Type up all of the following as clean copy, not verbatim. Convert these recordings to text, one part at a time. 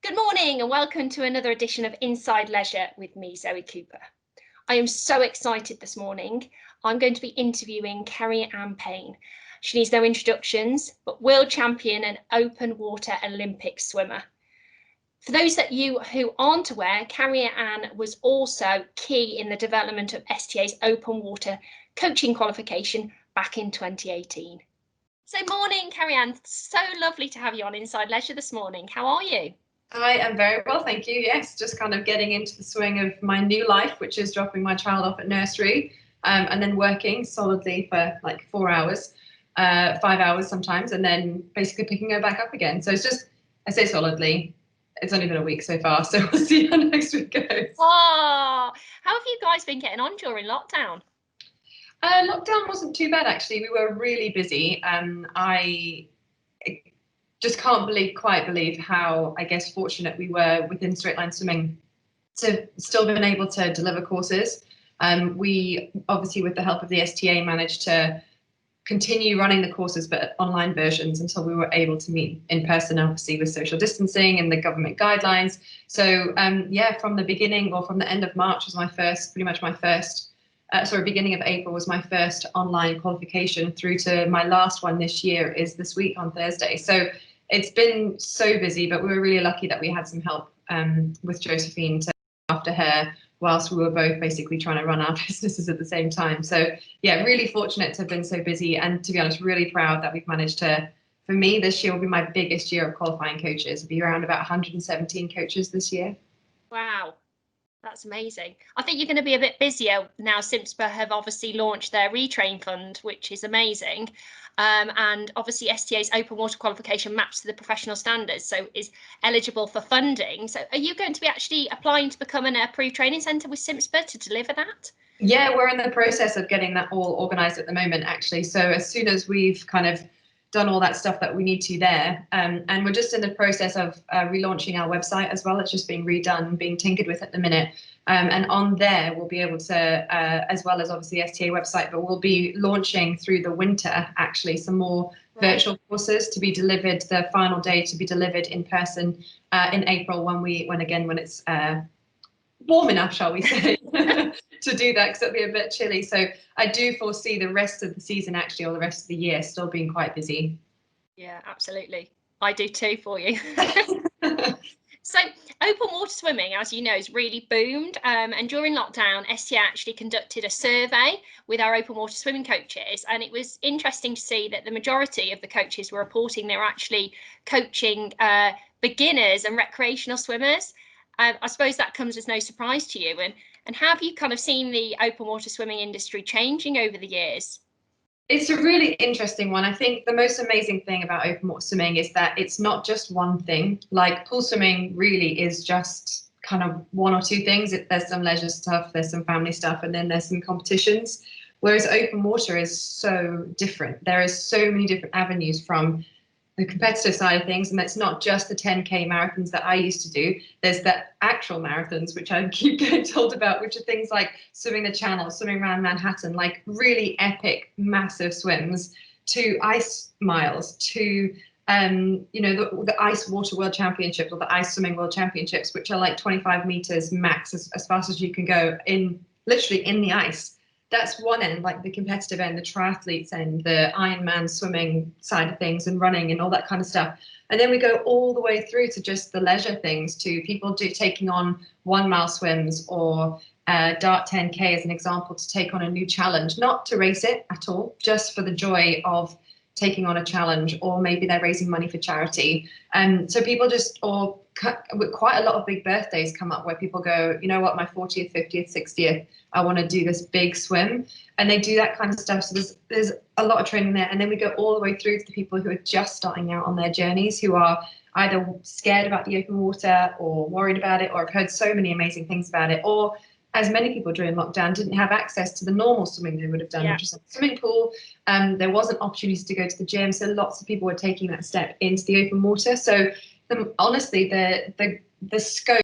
Good morning and welcome to another edition of Inside Leisure with me, Zoe Cooper. I am so excited this morning. I'm going to be interviewing Keri-anne Payne. She needs no introductions, but world champion and open water Olympic swimmer. For those of you who aren't aware, Keri-anne was also key in the development of STA's open water coaching qualification back in 2018. So morning, Keri-anne. So lovely to have you on Inside Leisure this morning. How are you? I am very well, thank you. Yes, just kind of getting into the swing of my new life, which is dropping my child off at nursery and then working solidly for like 4 hours, 5 hours sometimes, and then basically picking her back up again. So it's just, I say solidly, it's only been a week so far, so we'll see how next week goes. Oh, how have you guys been getting on during lockdown? Lockdown wasn't too bad, actually. We were really busy. I just can't quite believe how, I guess, fortunate we were within straight line swimming to still been able to deliver courses. We obviously, with the help of the STA, managed to continue running the courses, but online versions until we were able to meet in person, obviously with social distancing and the government guidelines. So yeah, from the beginning, or from the end of March was beginning of April was my first online qualification, through to my last one this year is this week on Thursday. So it's been so busy, but we were really lucky that we had some help with Josephine to look after her whilst we were both basically trying to run our businesses at the same time. So yeah, really fortunate to have been so busy, and to be honest, really proud that we've managed to, for me, this year will be my biggest year of qualifying coaches. It'll be around about 117 coaches this year. Wow, that's amazing. I think you're going to be a bit busier now. SIMSPA have obviously launched their retrain fund, which is amazing. And obviously STA's open water qualification maps to the professional standards, so is eligible for funding. So are you going to be actually applying to become an approved training centre with SIMSPA to deliver that? Yeah, we're in the process of getting that all organised at the moment, actually. So as soon as we've kind of done all that stuff that we need to there, and we're just in the process of relaunching our website as well. It's just being redone, being tinkered with at the minute. And on there, we'll be able to, as well as obviously the STA website, but we'll be launching through the winter, actually, some more virtual courses to be delivered, the final day to be delivered in person in April, when it's warm enough, shall we say, to do that, because it'll be a bit chilly. So I do foresee the rest of the season, actually, or the rest of the year, still being quite busy. Yeah, absolutely. I do too for you. So open water swimming, as you know, has really boomed. And during lockdown, STA actually conducted a survey with our open water swimming coaches. And it was interesting to see that the majority of the coaches were reporting they were actually coaching beginners and recreational swimmers. I suppose that comes as no surprise to you. And how have you kind of seen the open water swimming industry changing over the years? It's a really interesting one. I think the most amazing thing about open water swimming is that it's not just one thing. Like pool swimming really is just kind of one or two things. There's some leisure stuff, there's some family stuff, and then there's some competitions. Whereas open water is so different. There is so many different avenues from the competitive side of things, and it's not just the 10K marathons that I used to do. There's the actual marathons, which I keep getting told about, which are things like swimming the Channel, swimming around Manhattan, like really epic, massive swims, to ice miles, to the ice water world championships, or the ice swimming world championships, which are like 25 meters max, as fast as you can go, literally in the ice. That's one end, like the competitive end, the triathletes end, the Ironman swimming side of things, and running and all that kind of stuff. And then we go all the way through to just the leisure things, to people taking on 1 mile swims, or Dart 10K as an example, to take on a new challenge, not to race it at all, just for the joy of taking on a challenge, or maybe they're raising money for charity. So people with quite a lot of big birthdays come up where people go, you know what, my 40th, 50th, 60th, I want to do this big swim, and they do that kind of stuff. So there's a lot of training there. And then we go all the way through to the people who are just starting out on their journeys, who are either scared about the open water, or worried about it, or have heard so many amazing things about it, or, as many people during lockdown, didn't have access to the normal swimming they would have done, which is a swimming pool. There wasn't opportunities to go to the gym, so lots of people were taking that step into the open water. So honestly, the scope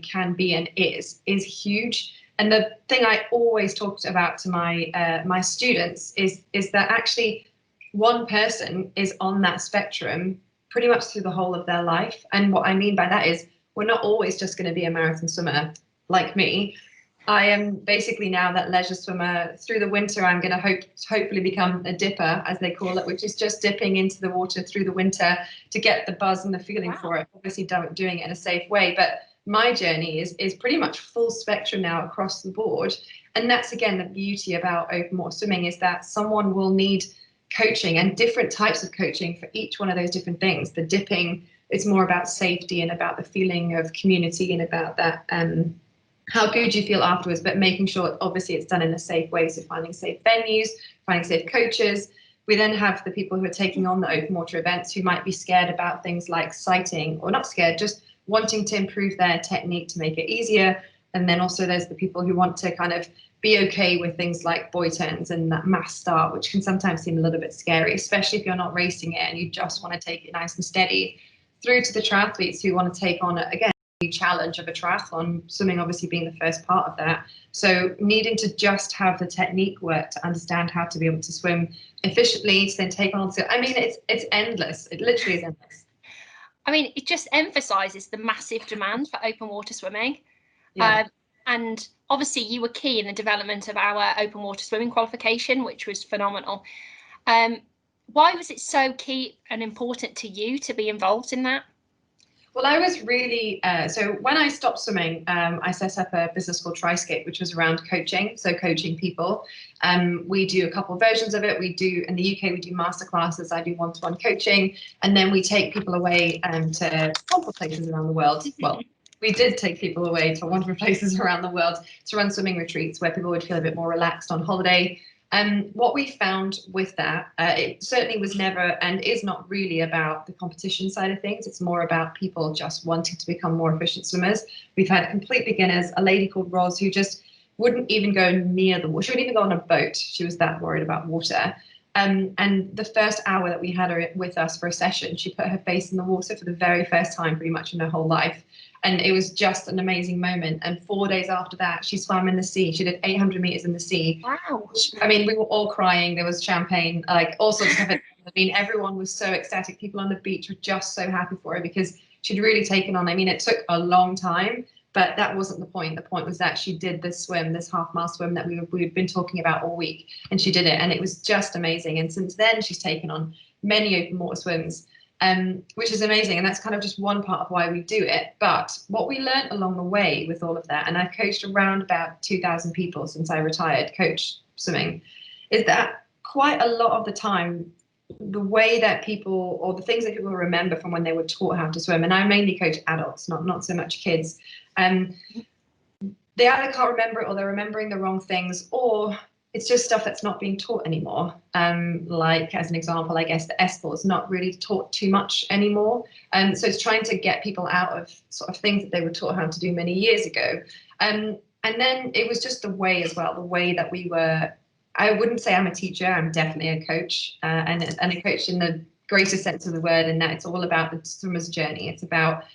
can be and is huge. And the thing I always talked about to my students is that actually one person is on that spectrum pretty much through the whole of their life. And what I mean by that is we're not always just going to be a marathon swimmer like me. I am basically now that leisure swimmer. Through the winter, I'm going to hopefully become a dipper, as they call it, which is just dipping into the water through the winter to get the buzz and the feeling for it. Obviously, doing it in a safe way. But my journey is pretty much full spectrum now across the board. And that's, again, the beauty about open water swimming, is that someone will need coaching and different types of coaching for each one of those different things. The dipping is more about safety and about the feeling of community and about that how good you feel afterwards, but making sure obviously it's done in a safe way. So finding safe venues, finding safe coaches. We then have the people who are taking on the open water events who might be scared about things like sighting, or not scared, just wanting to improve their technique to make it easier. And then also there's the people who want to kind of be okay with things like buoy turns and that mass start, which can sometimes seem a little bit scary, especially if you're not racing it and you just want to take it nice and steady, through to the triathletes who want to take on, again, challenge of a triathlon, swimming obviously being the first part of that. So needing to just have the technique work to understand how to be able to swim efficiently, to then take on. I mean, it's endless. It literally is endless. I mean, it just emphasizes the massive demand for open water swimming. Yeah. And obviously you were key in the development of our open water swimming qualification, which was phenomenal. Why was it so key and important to you to be involved in that? Well, I was really, so when I stopped swimming, I set up a business called Triscape, which was around coaching, so coaching people. We do a couple of versions of it. We do, in the UK, we do masterclasses. I do one-to-one coaching, and then we take people away to wonderful places around the world. Well, we did take people away to wonderful places around the world to run swimming retreats where people would feel a bit more relaxed on holiday. What we found with that, it certainly was never and is not really about the competition side of things. It's more about people just wanting to become more efficient swimmers. We've had complete beginners, a lady called Roz who just wouldn't even go near the water. She wouldn't even go on a boat. She was that worried about water. And the first hour that we had her with us for a session, she put her face in the water for the very first time pretty much in her whole life. And it was just an amazing moment. And 4 days after that, she swam in the sea. She did 800 meters in the sea. Wow. I mean, we were all crying. There was champagne, like all sorts of stuff. I mean, everyone was so ecstatic. People on the beach were just so happy for her because she'd really taken on. I mean, it took a long time, but that wasn't the point. The point was that she did this swim, this half-mile swim that we've been talking about all week, and she did it, and it was just amazing. And since then, she's taken on many open water swims, which is amazing. And that's kind of just one part of why we do it. But what we learned along the way with all of that, and I've coached around about 2,000 people since I retired, coached swimming, is that quite a lot of the time, the way that people, or the things that people remember from when they were taught how to swim, and I mainly coach adults, not so much kids, they either can't remember it or they're remembering the wrong things, or it's just stuff that's not being taught anymore. Like, as an example, I guess the S-ball is not really taught too much anymore. So it's trying to get people out of sort of things that they were taught how to do many years ago. And then it was just the way as well, the way that we were. I wouldn't say I'm a teacher. I'm definitely a coach, and a coach in the greatest sense of the word, in that it's all about the swimmer's journey. It's about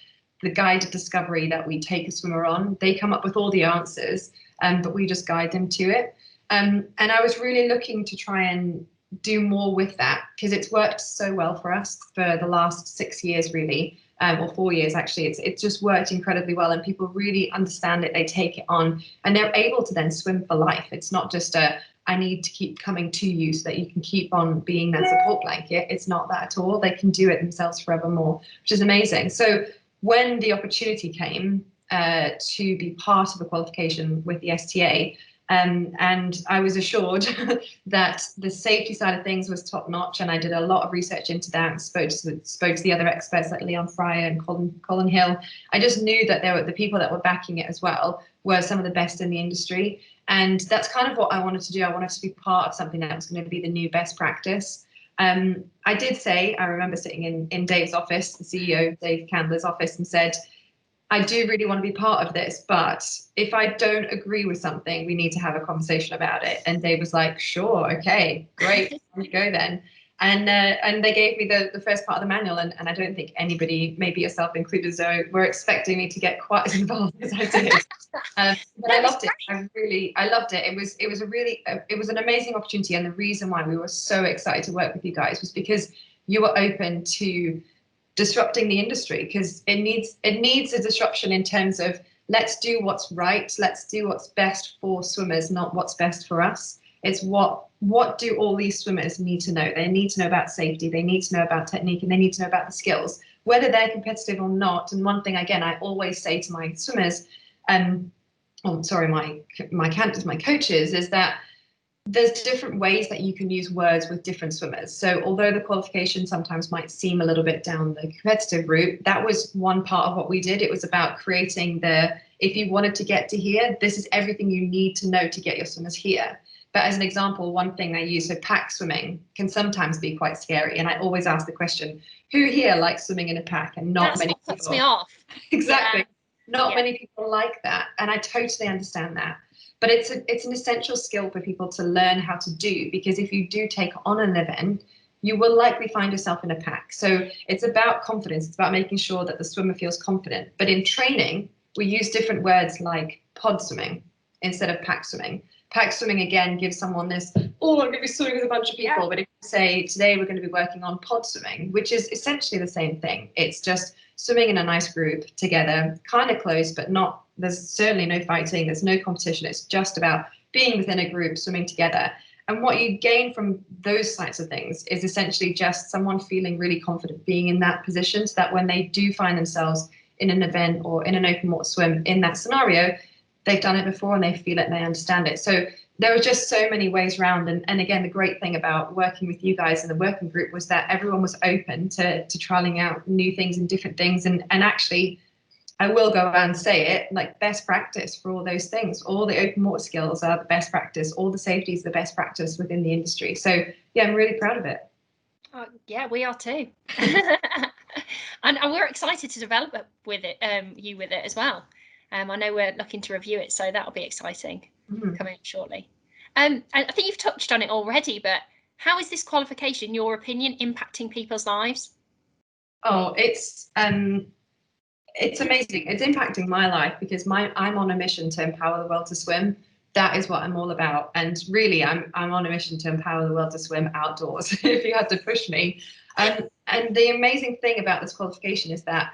the guided discovery that we take a swimmer on. They come up with all the answers, but we just guide them to it. And I was really looking to try and do more with that because it's worked so well for us for the last 6 years, really, or 4 years actually. It's just worked incredibly well, and people really understand it. They take it on, and they're able to then swim for life. It's not just I need to keep coming to you so that you can keep on being that support blanket. It's not that at all. They can do it themselves forevermore, which is amazing. So when the opportunity came to be part of a qualification with the STA, and I was assured that the safety side of things was top notch, and I did a lot of research into that and spoke to the other experts like Leon Fryer and Colin Hill. I just knew that the people that were backing it as well were some of the best in the industry. And that's kind of what I wanted to do. I wanted to be part of something that was going to be the new best practice. I did say, I remember sitting in Dave's office, the CEO, Dave Candler's office, and said, I do really want to be part of this, but if I don't agree with something, we need to have a conversation about it. And Dave was like, sure, okay, great, here you go then. And they gave me the first part of the manual, and I don't think anybody, maybe yourself included, Zoe, were expecting me to get quite as involved as I did. But I loved it. I loved it. It was an amazing opportunity, and the reason why we were so excited to work with you guys was because you were open to disrupting the industry, because it needs a disruption in terms of, let's do what's right, let's do what's best for swimmers, not what's best for us. It's what do all these swimmers need to know? They need to know about safety, they need to know about technique, and they need to know about the skills, whether they're competitive or not. And one thing, again, I always say to my swimmers, my candidates, my coaches, is that there's different ways that you can use words with different swimmers. So although the qualification sometimes might seem a little bit down the competitive route, that was one part of what we did. It was about creating if you wanted to get to here, this is everything you need to know to get your swimmers here. But as an example, one thing I use, so pack swimming can sometimes be quite scary. And I always ask the question, who here likes swimming in a pack? And not That's many what puts people. me off. Exactly. Yeah. Not many people like that. And I totally understand that. But it's an essential skill for people to learn how to do, because if you do take on an event, you will likely find yourself in a pack. So it's about confidence. It's about making sure that the swimmer feels confident. But in training, we use different words like pod swimming instead of pack swimming. Pack swimming, again, gives someone this, oh, I'm going to be swimming with a bunch of people. Yeah. But if you say, today we're going to be working on pod swimming, which is essentially the same thing. It's just swimming in a nice group together, kind of close, but not, there's certainly no fighting, there's no competition. It's just about being within a group, swimming together. And what you gain from those types of things is essentially just someone feeling really confident being in that position, so that when they do find themselves in an event or in an open water swim in that scenario, they've done it before and they feel it and they understand it. So there are just so many ways around. And again, the great thing about working with you guys in the working group was that everyone was open to trialing out new things and different things. And actually, I will go around and say it, like, best practice for all those things. All the open water skills are the best practice. All the safety is the best practice within the industry. So yeah, I'm really proud of it. Yeah, we are too. and we're excited to develop it with it, you with it as well. I know we're looking to review it, so that'll be exciting coming up shortly. And I think you've touched on it already, but how is this qualification, your opinion, impacting people's lives? Oh, it's amazing. It's impacting my life, because I'm on a mission to empower the world to swim. That is what I'm all about. And really, I'm on a mission to empower the world to swim outdoors, if you had to push me. And the amazing thing about this qualification is that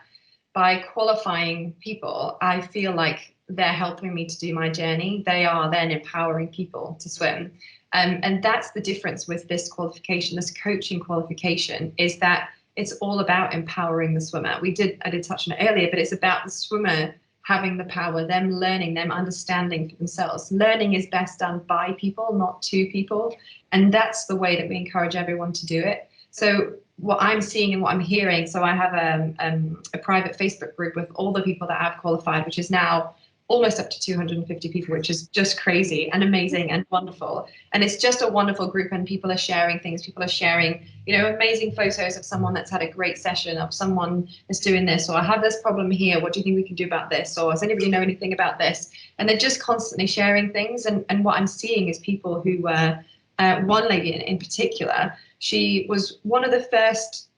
by qualifying people, I feel like they're helping me to do my journey. They are then empowering people to swim. And that's the difference with this qualification, this coaching qualification, is that it's all about empowering the swimmer. I did touch on it earlier, but it's about the swimmer having the power, them learning, them understanding for themselves. Learning is best done by people, not to people. And that's the way that we encourage everyone to do it. So what I'm seeing and what I'm hearing, so I have a private Facebook group with all the people that have qualified, which is now almost up to 250 people, which is just crazy and amazing and wonderful. And it's just a wonderful group, and people are sharing things. People are sharing, amazing photos of someone that's had a great session, of someone that's doing this, or I have this problem here, what do you think we can do about this? Or does anybody know anything about this? And they're just constantly sharing things. And what I'm seeing is people who were, one lady in particular, she was one of the first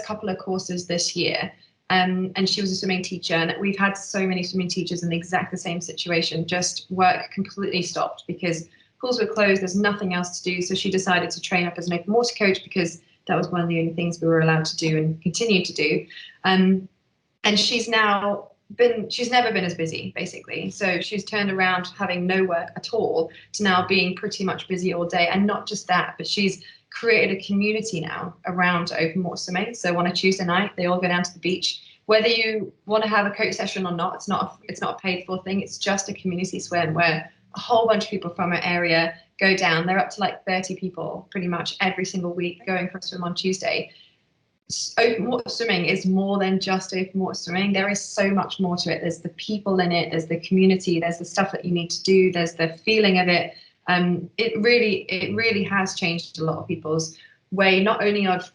couple of courses this year. And she was a swimming teacher, and we've had so many swimming teachers in the exact the same situation. Just work completely stopped because pools were closed, there's nothing else to do. So she decided to train up as an open water coach, because that was one of the only things we were allowed to do and continue to do. And she's never been as busy, basically. So she's turned around having no work at all to now being pretty much busy all day. And not just that, but she's created a community now around open water swimming. So on a Tuesday night, they all go down to the beach. Whether you want to have a coach session or not, it's not a paid for thing. It's just a community swim where a whole bunch of people from our area go down. They're up to like 30 people pretty much every single week going for a swim on Tuesday. Open water swimming is more than just open water swimming. There is so much more to it. There's the people in it, there's the community, there's the stuff that you need to do, there's the feeling of it. It really has changed a lot of people's way, not only of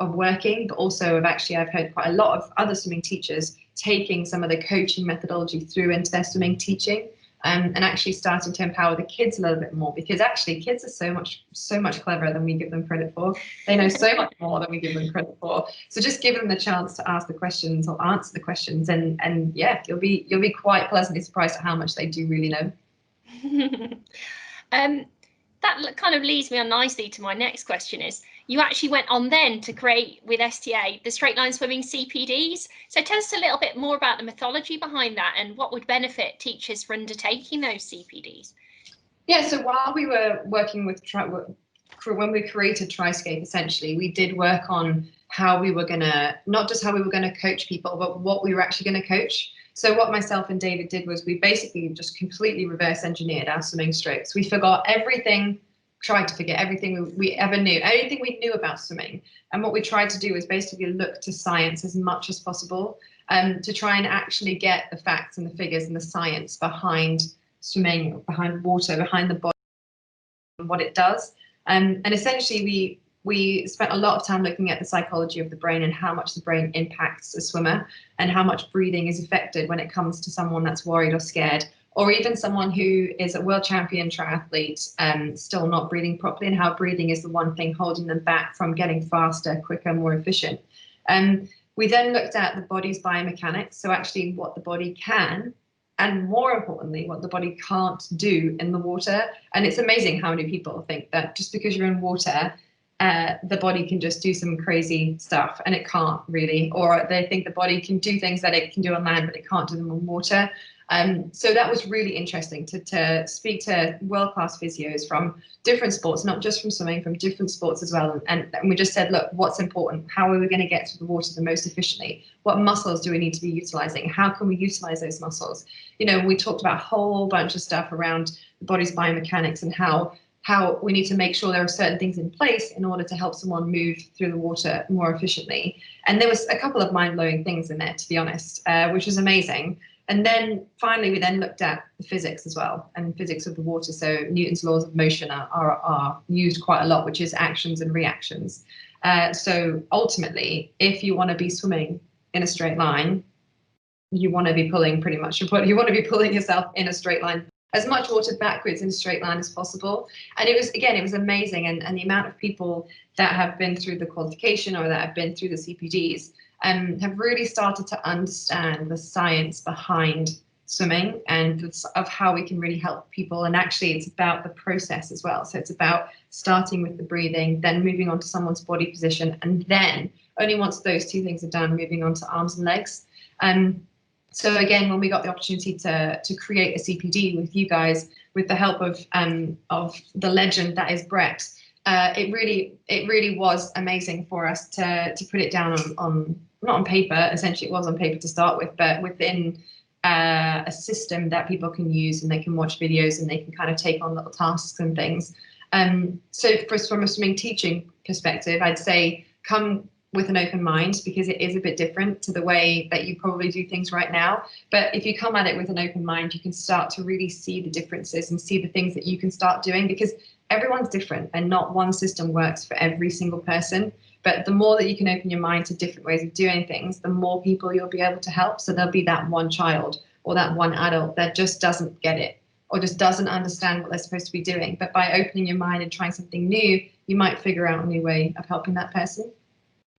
working, but also of actually, I've heard quite a lot of other swimming teachers taking some of the coaching methodology through into their swimming teaching, and actually starting to empower the kids a little bit more, because actually kids are so much cleverer than we give them credit for. They know so much more than we give them credit for. So just give them the chance to ask the questions or answer the questions, and yeah, you'll be quite pleasantly surprised at how much they do really know. that kind of leads me on nicely to my next question is, you actually went on then to create with STA the straight line swimming CPDs. So tell us a little bit more about the mythology behind that and what would benefit teachers for undertaking those CPDs. Yeah, so while we were working with when we created Triscape, essentially, we did work on how we were gonna, not just how we were gonna coach people, but what we were actually gonna coach. So what myself and David did was we basically just completely reverse engineered our swimming strokes. We forgot everything, tried to forget everything we ever knew, everything we knew about swimming. And what we tried to do was basically look to science as much as possible, to try and actually get the facts and the figures and the science behind swimming, behind water, behind the body, and what it does. And essentially we spent a lot of time looking at the psychology of the brain and how much the brain impacts a swimmer and how much breathing is affected when it comes to someone that's worried or scared, or even someone who is a world champion triathlete still not breathing properly, and how breathing is the one thing holding them back from getting faster, quicker, more efficient. We then looked at the body's biomechanics, so actually what the body can, and more importantly, what the body can't do in the water. And it's amazing how many people think that just because you're in water, the body can just do some crazy stuff, and it can't really, or they think the body can do things that it can do on land, but it can't do them on water. So that was really interesting to speak to world-class physios from different sports, not just from swimming, from different sports as well. And we just said, look, what's important? How are we going to get to the water the most efficiently? What muscles do we need to be utilizing? How can we utilize those muscles? You know, we talked about a whole bunch of stuff around the body's biomechanics and how we need to make sure there are certain things in place in order to help someone move through the water more efficiently. And there was a couple of mind-blowing things in there, to be honest, which was amazing. And then finally, we then looked at the physics as well, and physics of the water. So Newton's laws of motion are used quite a lot, which is actions and reactions. So ultimately, if you want to be swimming in a straight line, you want to be pulling pretty much, you want to be pulling yourself in a straight line, as much water backwards in a straight line as possible. And it was amazing. And the amount of people that have been through the qualification or that have been through the CPDs have really started to understand the science behind swimming and of how we can really help people. And actually it's about the process as well. So it's about starting with the breathing, then moving on to someone's body position, and then only once those two things are done, moving on to arms and legs. So again, when we got the opportunity to create a CPD with you guys, with the help of the legend that is Brett, it really was amazing for us to put it down on not on paper. Essentially, it was on paper to start with, but within a system that people can use, and they can watch videos and they can kind of take on little tasks and things. So from a swimming teaching perspective, I'd say come with an open mind, because it is a bit different to the way that you probably do things right now. But if you come at it with an open mind, you can start to really see the differences and see the things that you can start doing, because everyone's different and not one system works for every single person. But the more that you can open your mind to different ways of doing things, the more people you'll be able to help. So there'll be that one child or that one adult that just doesn't get it or just doesn't understand what they're supposed to be doing. But by opening your mind and trying something new, you might figure out a new way of helping that person.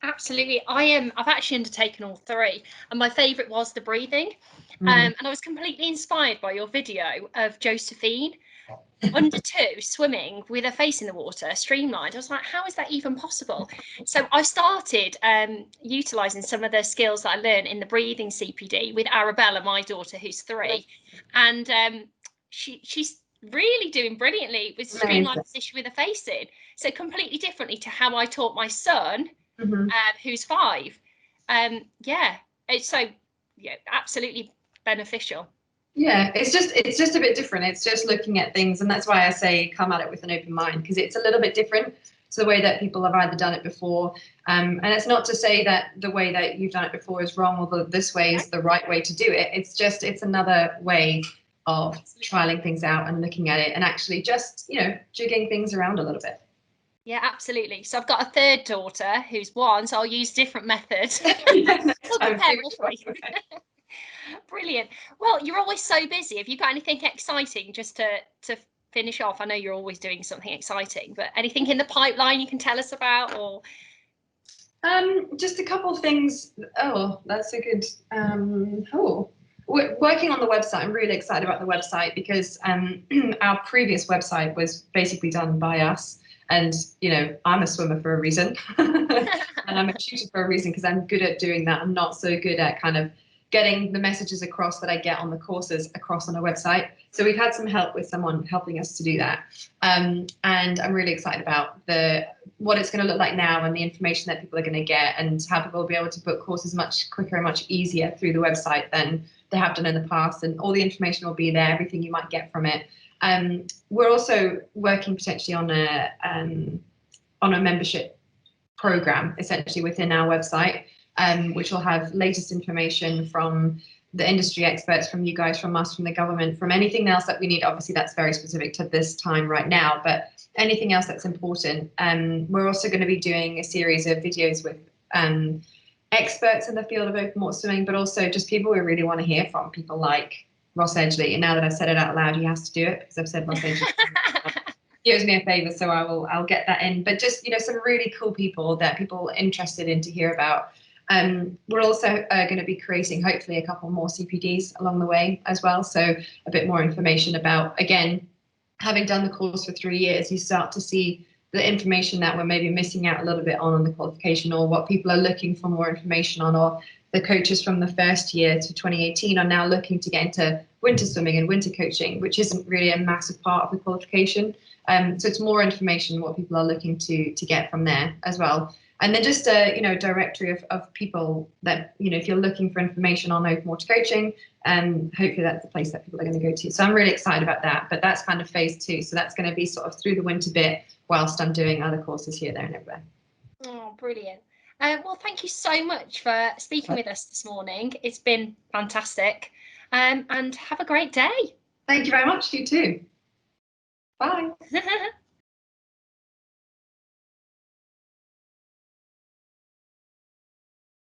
Absolutely. I've actually undertaken all three, and my favourite was the breathing. And I was completely inspired by your video of Josephine under two swimming with her face in the water, streamlined. I was like, how is that even possible? So I started utilising some of the skills that I learned in the breathing CPD with Arabella, my daughter, who's 3, and she's really doing brilliantly with streamlined position with her face in. So completely differently to how I taught my son, who's 5. Yeah, it's so absolutely beneficial. Yeah, it's just a bit different. It's just looking at things, and that's why I say come at it with an open mind, because it's a little bit different to the way that people have either done it before. And it's not to say that the way that you've done it before is wrong, or that this way is the right way to do it. It's another way of trialing things out and looking at it, and actually just jigging things around a little bit. Yeah, absolutely. So I've got a third daughter who's 1, so I'll use different methods. Brilliant. Well, you're always so busy. Have you got anything exciting just to finish off? I know you're always doing something exciting, but anything in the pipeline you can tell us about? Or just a couple of things. Oh, that's a good working on the website, I'm really excited about the website because our previous website was basically done by us. And, you know, I'm a swimmer for a reason and I'm a tutor for a reason because I'm good at doing that. I'm not so good at kind of getting the messages across that I get on the courses across on a website. So we've had some help with someone helping us to do that. And I'm really excited about what it's going to look like now and the information that people are going to get and how people will be able to book courses much quicker and much easier through the website than they have done in the past. And all the information will be there, everything you might get from it. We're also working potentially on a membership program essentially within our website, which will have latest information from the industry experts, from you guys, from us, from the government, from anything else that we need. Obviously, that's very specific to this time right now, but anything else that's important. We're also going to be doing a series of videos with experts in the field of open water swimming, but also just people we really want to hear from, people like Ross Edgley. And now that I've said it out loud, he has to do it because I've said Ross Edgley. He owes me a favor, so I'll get that in. But just, you know, some really cool people that people are interested in to hear about. We're also going to be creating hopefully a couple more CPDs along the way as well. So a bit more information about, again, having done the course for 3 years, you start to see the information that we're maybe missing out a little bit on the qualification, or what people are looking for more information on, or the coaches from the first year to 2018 are now looking to get into winter swimming and winter coaching, which isn't really a massive part of the qualification. So it's more information, what people are looking to get from there as well. And then just a directory of people that, you know, if you're looking for information on open water coaching, hopefully that's the place that people are going to go to. So I'm really excited about that. But that's kind of phase 2. So that's going to be sort of through the winter bit whilst I'm doing other courses here, there, and everywhere. Oh, brilliant. Well, thank you so much for speaking with us this morning. It's been fantastic. And have a great day. Thank you very much. You too. Bye.